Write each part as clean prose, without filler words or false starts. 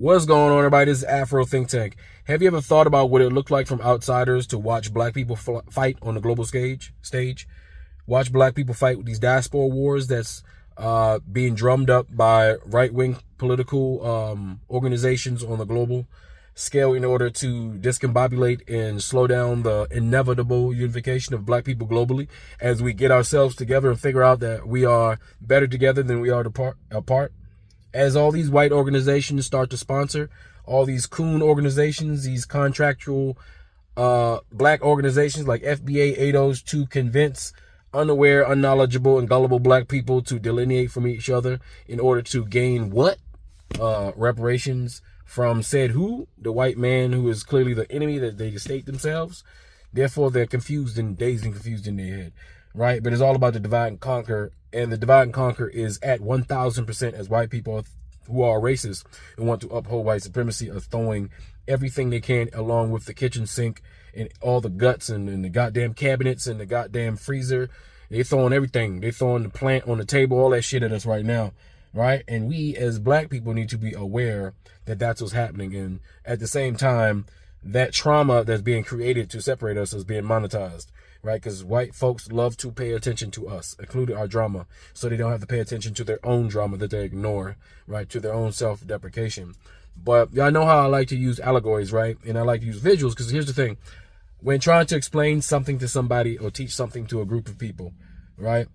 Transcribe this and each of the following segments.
What's going on, everybody? This is Afro Think Tank. Have you ever thought about what it looked like from outsiders to watch black people fight on the global stage? Watch black people fight with these diaspora wars that's being drummed up by right-wing political organizations on the global scale in order to discombobulate and slow down the inevitable unification of black people globally as we get ourselves together and figure out that we are better together than we are apart. As all these white organizations start to sponsor all these coon organizations, these contractual black organizations like FBA, ADOS, to convince unaware, unknowledgeable, and gullible black people to delineate from each other in order to gain what? Reparations from said who? The white man who is clearly the enemy that they state themselves. Therefore, they're confused and dazed and confused in their head, right? But it's all about the divide and conquer. And the divide and conquer is at 1,000% as white people who are racist and want to uphold white supremacy are throwing everything they can along with the kitchen sink and all the guts and the goddamn cabinets and the goddamn freezer. They throwing everything. They throwing the plant on the table, all that shit at us right now, right? And we as black people need to be aware that that's what's happening. And at the same time, that trauma that's being created to separate us is being monetized. Right, because white folks love to pay attention to us, including our drama, so they don't have to pay attention to their own drama that they ignore, right, to their own self-deprecation. But y'all know how I like to use allegories, right, and I like to use visuals, because here's the thing. When trying to explain something to somebody or teach something to a group of people, right,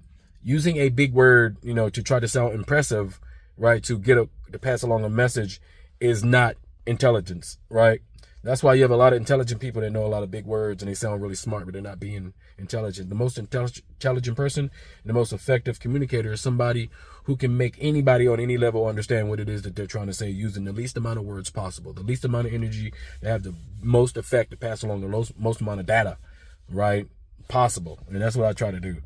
using a big word, you know, to try to sound impressive, right, to pass along a message is not intelligence, right? That's why you have a lot of intelligent people that know a lot of big words and they sound really smart, but they're not being intelligent. The most intelligent person and the most effective communicator is somebody who can make anybody on any level understand what it is that they're trying to say using the least amount of words possible, the least amount of energy, to have the most effect to pass along the most amount of data, right, possible. And that's what I try to do,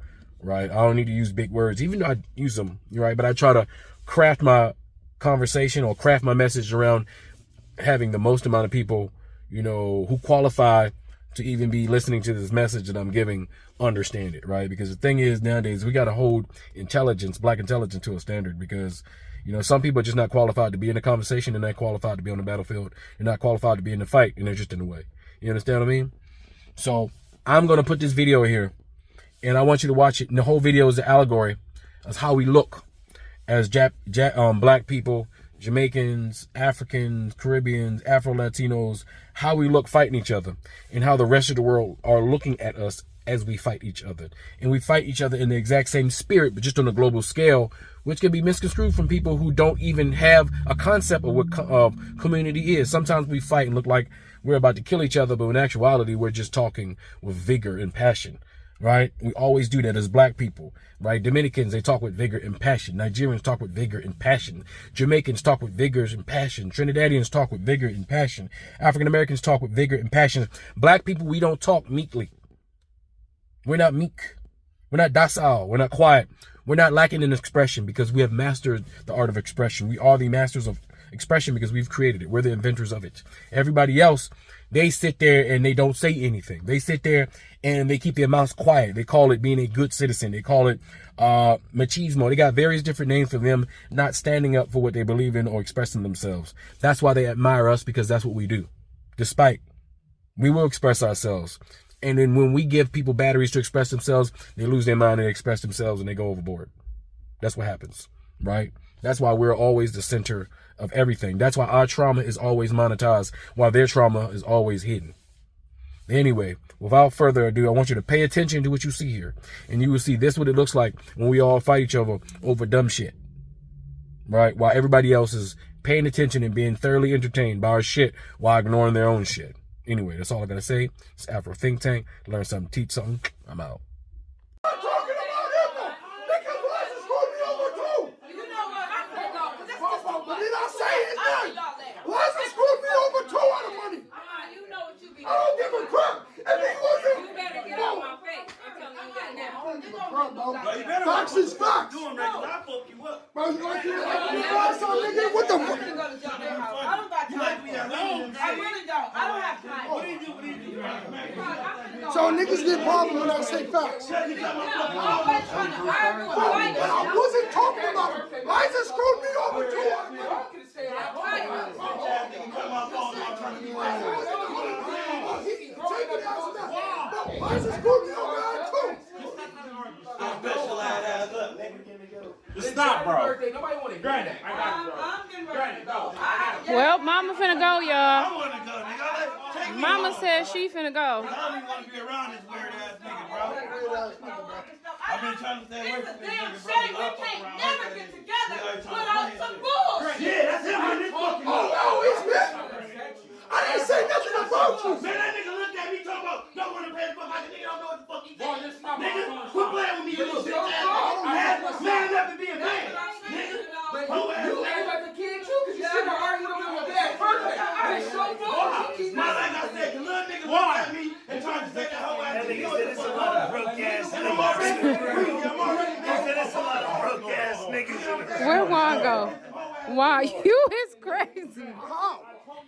right? I don't need to use big words, even though I use them, right? But I try to craft my conversation or craft my message around having the most amount of people, you know, who qualify to even be listening to this message that I'm giving, understand it, right? Because the thing is, nowadays, we got to hold intelligence, black intelligence, to a standard, because, you know, some people are just not qualified to be in the conversation. They're not qualified to be on the battlefield. They're not qualified to be in the fight, and they're just in the way. You understand what I mean? So I'm going to put this video here, and I want you to watch it. And the whole video is an allegory of how we look as black people, Jamaicans, Africans, Caribbeans, Afro-Latinos, how we look fighting each other, and how the rest of the world are looking at us as we fight each other. And we fight each other in the exact same spirit, but just on a global scale, which can be misconstrued from people who don't even have a concept of what community is. Sometimes we fight and look like we're about to kill each other, but in actuality, we're just talking with vigor and passion. Right? We always do that as black people, right? Dominicans, they talk with vigor and passion. Nigerians talk with vigor and passion. Jamaicans talk with vigor and passion. Trinidadians talk with vigor and passion. African Americans talk with vigor and passion. Black people, we don't talk meekly. We're not meek. We're not docile. We're not quiet. We're not lacking in expression because we have mastered the art of expression. We are the masters of expression because we've created it. We're the inventors of it. Everybody else, they sit there and they don't say anything. They sit there and they keep their mouths quiet. They call it being a good citizen. They call it machismo. They got various different names for them not standing up for what they believe in or expressing themselves. That's why they admire us, because that's what we do. Despite, we will express ourselves. And then when we give people batteries to express themselves, they lose their mind and they express themselves and they go overboard. That's what happens, right? That's why we're always the center of everything. That's why our trauma is always monetized, while their trauma is always hidden. Anyway, without further ado, I want you to pay attention to what you see here. And you will see this what it looks like when we all fight each other over dumb shit. Right? While everybody else is paying attention and being thoroughly entertained by our shit while ignoring their own shit. Anyway, that's all I got to say. It's Afro Think Tank. Learn something, teach something. I'm out. I don't give a crap. If he wasn't, you better get out of my face. I'm telling you that now. I don't give a crap, bro. Facts is facts. I fuck you up. Bro, you like you nigga? What the fuck? I don't got time. I really don't. I don't have time. What do you do? So niggas get bothered when I say facts. I wasn't talking about it. Why is it screwing me over too? Why is this Scorpio man too? Stop, bro. Nobody want it. Granted, I got it, bro. Granted, go. Well, Mama finna go, y'all. I want to go, nigga. Take me Mama home. said she finna go. I don't even want to be around this weird ass nigga, bro. I've been trying to stay away from this nigga, bro. Shame we can't never get together without some bullshit. Yeah, that's him in this fucking Oh, it's me. I didn't say nothing about you. Man, that nigga looked at me talking about don't want to pay the fuck like a nigga don't know what the fuck he did. Nigga, quit playing with me, you little bitch ass. Man enough to be a man. Nigga, whole ass. You act like a kid too, because you sit there arguing with your dad birthday. That's so bullshit. Now, like I said, the little nigga looked at me and tried to say that whole ass nigga. You know what the fuck I'm Broke ass and I'm already niggas. I'm already That's a lot of broke ass niggas. Where Juan go? Juan, you is crazy.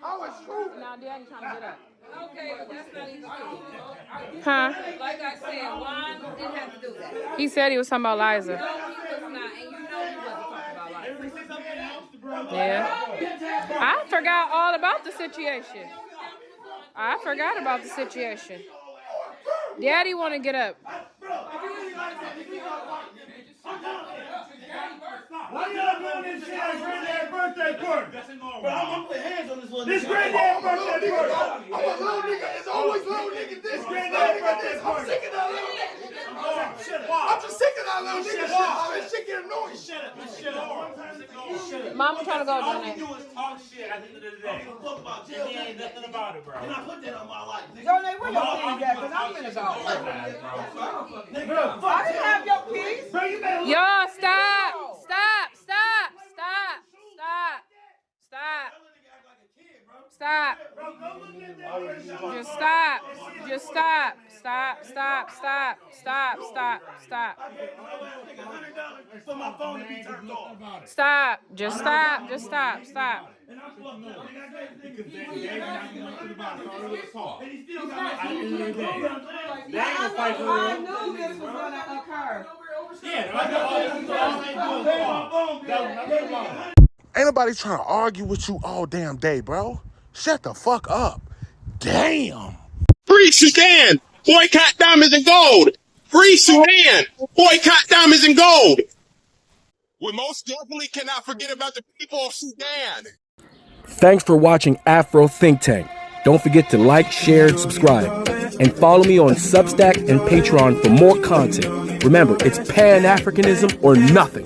I was true. Now, Daddy trying to get up. Okay, but that's not even true. Huh? Like I said, Juan didn't have to do that. He said he was talking about Liza. No, he was not, and you know he wasn't talking about life. Yeah. I forgot all about the situation. I forgot about the situation. Daddy want to get up. Why y'all doing this shit at granddad's birthday party? Bro, I'm gonna put hands on this little nigga. This granddad's birthday party. I'm a little nigga. It's always little nigga. This granddaddy got this. I'm sick of that little nigga. I'm just sick of that little nigga shit. That shit get annoying. Shut up. Shut up. Mama trying to go All down we there. do is talk shit at the end of the day. Fuck about And jail. he ain't nothing about it, bro. And I put that on my life, nigga. Donate where your keys at? Cause I'm finna go. Nigga, fuck I didn't have your keys. Bro, you better look. Y'all, stop. Stop. Stop. Stop. Stop. Stop. Stop. Just stop. Just stop. Stop. Stop. Stop. Stop. Stop. Stop. For my phone to be turned off. Stop. Just stop. Just stop. Stop. And I'm fucked up. And he still got my I knew this was gonna occur. Ain't nobody trying to argue with you all damn day, bro. Shut the fuck up. Damn. Free Sudan! Boycott diamonds and gold! Free Sudan! Boycott diamonds and gold! We most definitely cannot forget about the people of Sudan! Thanks for watching Afro Think Tank. Don't forget to like, share, and subscribe. And follow me on Substack and Patreon for more content. Remember, it's Pan-Africanism or nothing.